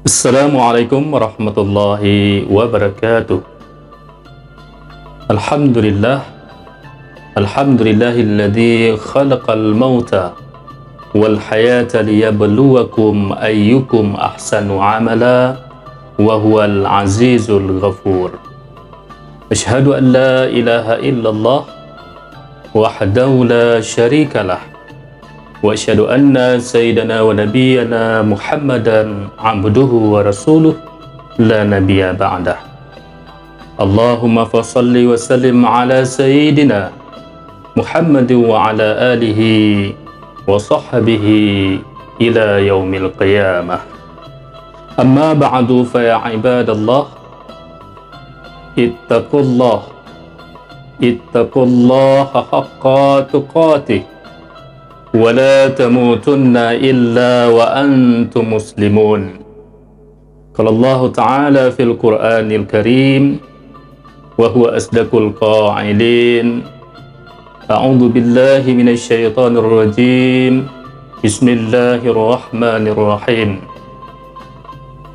Assalamualaikum warahmatullahi wabarakatuh. Alhamdulillah, alhamdulillahilladzi khalaqal mauta wal hayata liyabluwakum ayyukum ahsanu amala wa huwal azizul ghafur. Asyhadu an la ilaha illallah wahdahu la syarikalah wa asyhadu anna sayyidana wa nabiyyana Muhammadan abduhu wa rasuluh la nabiyya ba'dah. Allahumma fasalli wa sallim ala sayyidina Muhammad wa ala alihi wa sahbihi ila yaumil qiyamah. Amma ba'du fa ya ibadallah, ittaqullaha haqqa tuqatih wa la tamutunna illa wa antum muslimun. Qala Allah Ta'ala fil Qur'anil Karim wa huwa asdaqul qa'ilin. A'udzu billahi minasy syaithanir rajim. Bismillahirrahmanirrahim.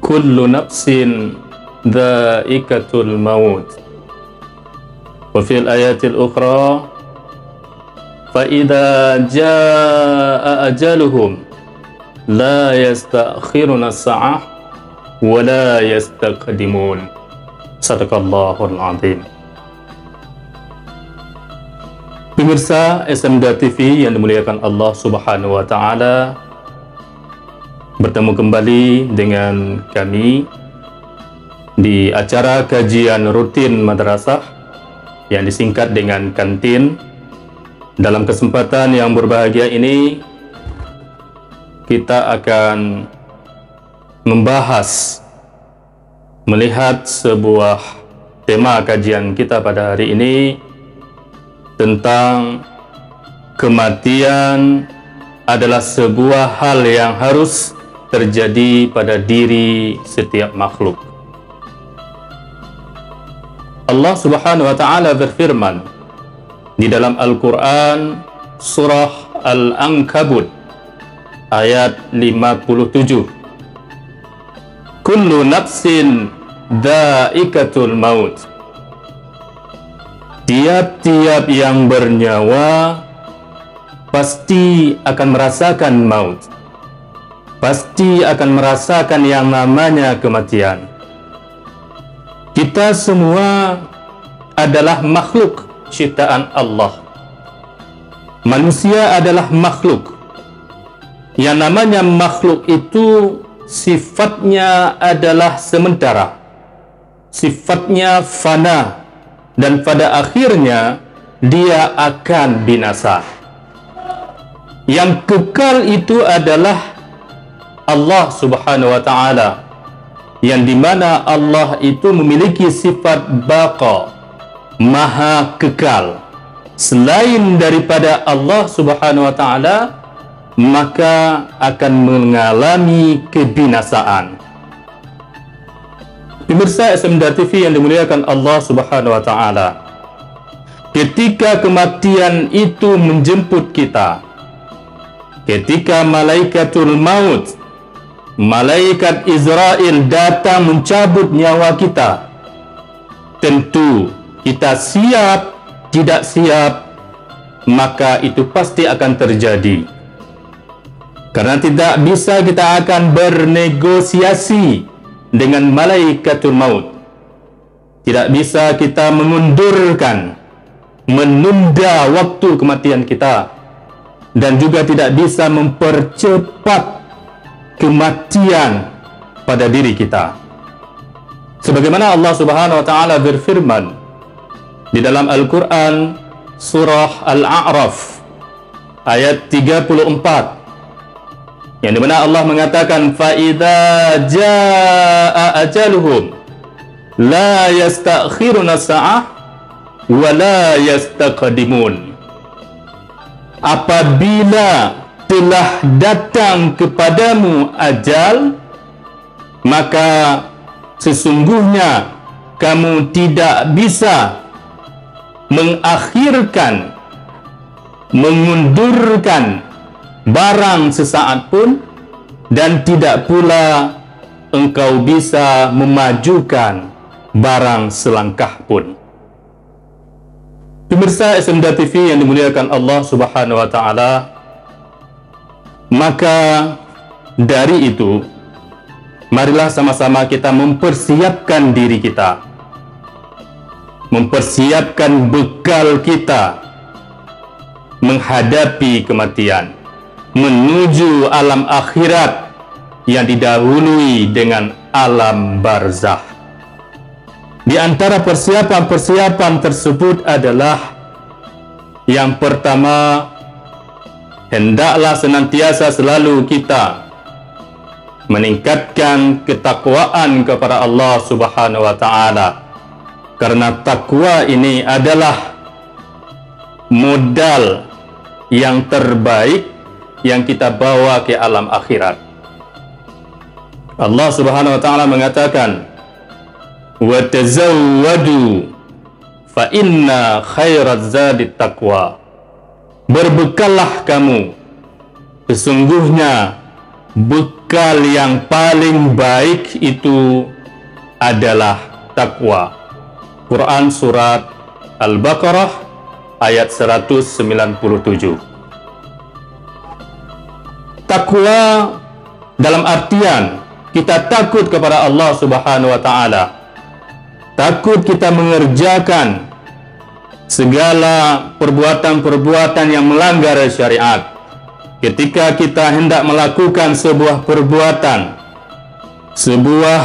Kullu nafsin dha'iqatul maut. Wa fil ayatil ukhra فَإِذَا جَاءَ أَجَلُهُمْ لَا يَسْتَأْخِرُونَ السَّاعَةَ وَلَا يَسْتَقْدِمُونَ. Sadaqallahul Azim. Pemirsa SMDA TV yang dimuliakan Allah Subhanahu wa Ta'ala, bertemu kembali dengan kami di acara kajian rutin madrasah yang disingkat dengan kantin. Dalam kesempatan yang berbahagia ini, kita akan melihat sebuah tema kajian kita pada hari ini tentang kematian adalah sebuah hal yang harus terjadi pada diri setiap makhluk. Allah Subhanahu wa Ta'ala berfirman di dalam Al-Quran surah Al-Ankabut ayat 57. Kullu nafsin dha'iqatul maut. Tiap-tiap yang bernyawa pasti akan merasakan maut. Pasti akan merasakan yang namanya kematian. Kita semua adalah makhluk ciptaan Allah. Manusia adalah makhluk. Yang namanya makhluk itu sifatnya adalah sementara, sifatnya fana, dan pada akhirnya dia akan binasa. Yang kekal itu adalah Allah Subhanahu wa Ta'ala, yang dimana Allah itu memiliki sifat baqa, maha kekal. Selain daripada Allah Subhanahu wa Ta'ala, maka akan mengalami kebinasaan. Pemirsa SMDA TV yang dimuliakan Allah Subhanahu wa Ta'ala, ketika kematian itu menjemput kita, ketika malaikatul maut, malaikat Israel datang mencabut nyawa kita, tentu kita siap, tidak siap, maka itu pasti akan terjadi. Karena tidak bisa kita akan bernegosiasi dengan malaikatul maut. Tidak bisa kita mengundurkan, menunda waktu kematian kita. Dan juga tidak bisa mempercepat kematian pada diri kita. Sebagaimana Allah Subhanahu wa Ta'ala berfirman di dalam Al-Quran surah Al-A'raf ayat 34, yang dimana Allah mengatakan فَإِذَا جَاءَ أَجَلُهُمْ لَا يَسْتَأْخِرُونَ السَّاعَةَ وَلَا يَسْتَقْدِمُونَ. Apabila telah datang kepadamu ajal, maka sesungguhnya kamu tidak bisa mengakhirkan, mengundurkan barang sesaat pun, dan tidak pula engkau bisa memajukan barang selangkah pun. Pemirsa SMDA TV yang dimuliakan Allah Subhanahu wa Ta'ala, maka dari itu, marilah sama-sama kita mempersiapkan diri kita, mempersiapkan bekal kita menghadapi kematian, menuju alam akhirat yang didahului dengan alam barzakh. Di antara persiapan-persiapan tersebut adalah yang pertama, hendaklah senantiasa selalu kita meningkatkan ketakwaan kepada Allah Subhanahu wa Ta'ala, karena takwa ini adalah modal yang terbaik yang kita bawa ke alam akhirat. Allah Subhanahu wa Ta'ala mengatakan, wa tazawwadu fa inna khairaz zadit taqwa. Berbekallah kamu, sesungguhnya bekal yang paling baik itu adalah takwa. Quran surat Al-Baqarah ayat 197. Takwa dalam artian kita takut kepada Allah Subhanahu wa Ta'ala. Takut kita mengerjakan segala perbuatan-perbuatan yang melanggar syariat. Ketika kita hendak melakukan sebuah perbuatan, sebuah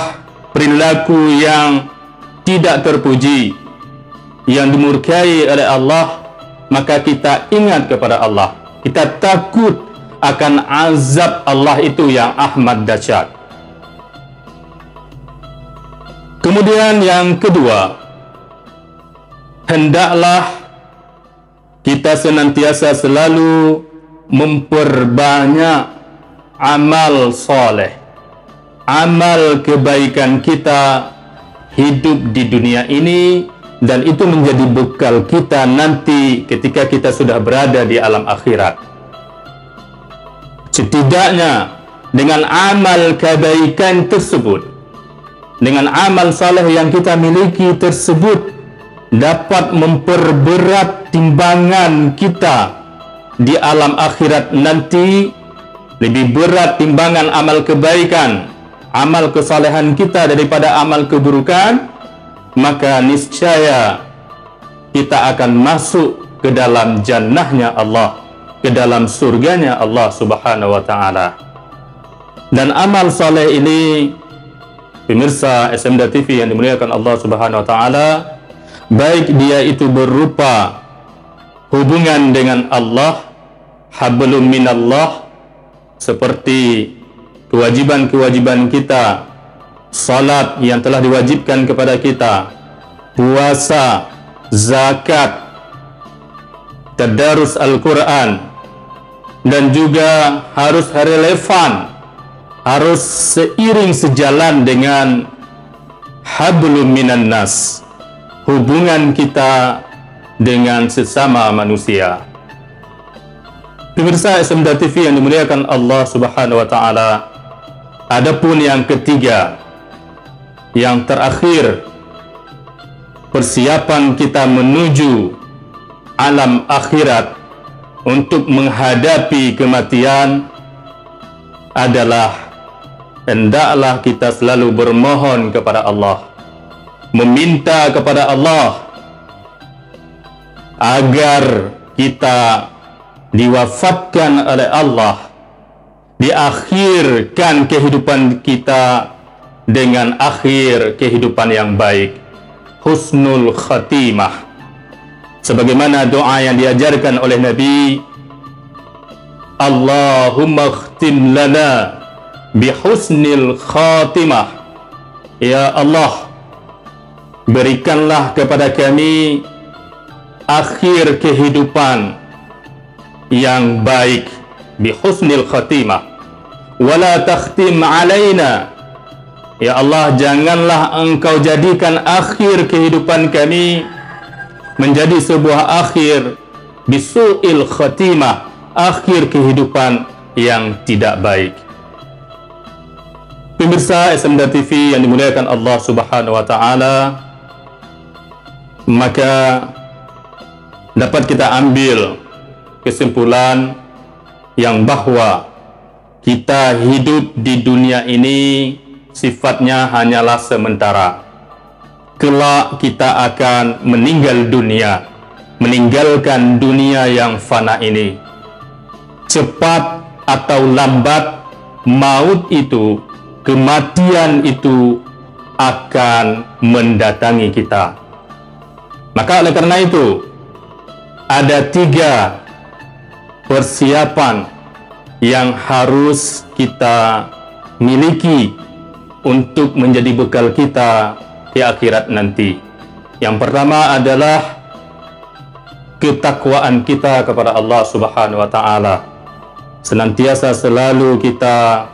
perilaku yang tidak terpuji, yang dimurkai oleh Allah, maka kita ingat kepada Allah. Kita takut akan azab Allah itu yang amat dahsyat. Kemudian yang kedua, hendaklah kita senantiasa selalu memperbanyak amal soleh, amal kebaikan kita hidup di dunia ini, dan itu menjadi bekal kita nanti ketika kita sudah berada di alam akhirat. Setidaknya dengan amal kebaikan tersebut, dengan amal soleh yang kita miliki tersebut, dapat memperberat timbangan kita di alam akhirat nanti, lebih berat timbangan amal kebaikan, amal kesalehan kita daripada amal keburukan, maka niscaya kita akan masuk ke dalam jannahnya Allah, ke dalam surganya Allah Subhanahu wa Ta'ala. Dan amal saleh ini, pemirsa SMDA TV yang dimuliakan Allah Subhanahu wa Ta'ala, baik dia itu berupa hubungan dengan Allah, hablum minallah, seperti kewajiban-kewajiban kita, salat yang telah diwajibkan kepada kita, puasa, zakat, tadarus Al-Quran, dan juga harus relevan, harus seiring sejalan dengan hablum minan nas, hubungan kita dengan sesama manusia. Pemirsa SMDA TV yang dimuliakan Allah Subhanahu wa Ta'ala, adapun yang ketiga, yang terakhir, persiapan kita menuju alam akhirat untuk menghadapi kematian adalah hendaklah kita selalu bermohon kepada Allah, meminta kepada Allah agar kita diwafatkan oleh Allah, diakhirkan kehidupan kita dengan akhir kehidupan yang baik, husnul khatimah, sebagaimana doa yang diajarkan oleh Nabi, Allahumma khtim lana bihusnil khatimah. Ya Allah, berikanlah kepada kami akhir kehidupan yang baik, bihusnil khatimah, wala takhtim alaina. Ya Allah, janganlah engkau jadikan akhir kehidupan kami menjadi sebuah akhir bisu'il khatimah, akhir kehidupan yang tidak baik. Pemirsa SMDA TV yang dimuliakan Allah Subhanahu wa taala, maka dapat kita ambil kesimpulan yang bahwa kita hidup di dunia ini sifatnya hanyalah sementara. Kelak kita akan meninggal dunia, meninggalkan dunia yang fana ini. Cepat atau lambat, maut itu, kematian itu akan mendatangi kita. Maka oleh karena itu, ada 3 persiapan yang harus kita miliki untuk menjadi bekal kita di akhirat nanti. Yang pertama adalah ketakwaan kita kepada Allah Subhanahu wa taala. Senantiasa selalu kita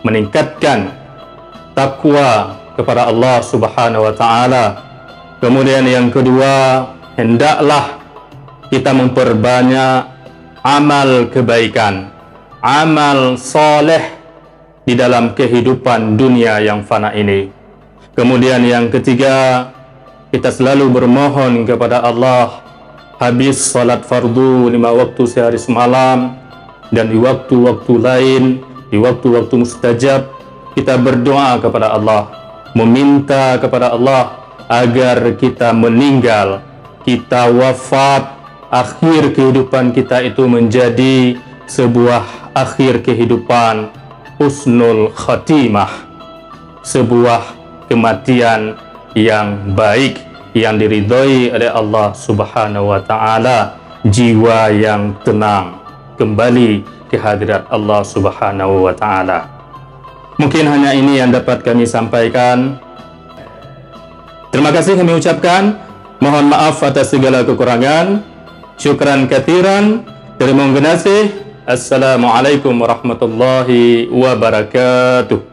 meningkatkan takwa kepada Allah Subhanahu wa taala. Kemudian yang kedua, hendaklah kita memperbanyak amal kebaikan, amal soleh di dalam kehidupan dunia yang fana ini. Kemudian yang ketiga, kita selalu bermohon kepada Allah habis salat fardu 5 waktu sehari semalam, dan di waktu-waktu lain, di waktu-waktu mustajab, kita berdoa kepada Allah, meminta kepada Allah agar kita meninggal, kita wafat, akhir kehidupan kita itu menjadi sebuah akhir kehidupan husnul khatimah, sebuah kematian yang baik, yang diridhoi oleh Allah Subhanahu wa taala, jiwa yang tenang kembali ke hadirat Allah Subhanahu wa taala. Mungkin hanya ini yang dapat kami sampaikan. Terima kasih kami ucapkan. Mohon maaf atas segala kekurangan. Syukran kathiran. Terima kasih. Assalamualaikum warahmatullahi wabarakatuh.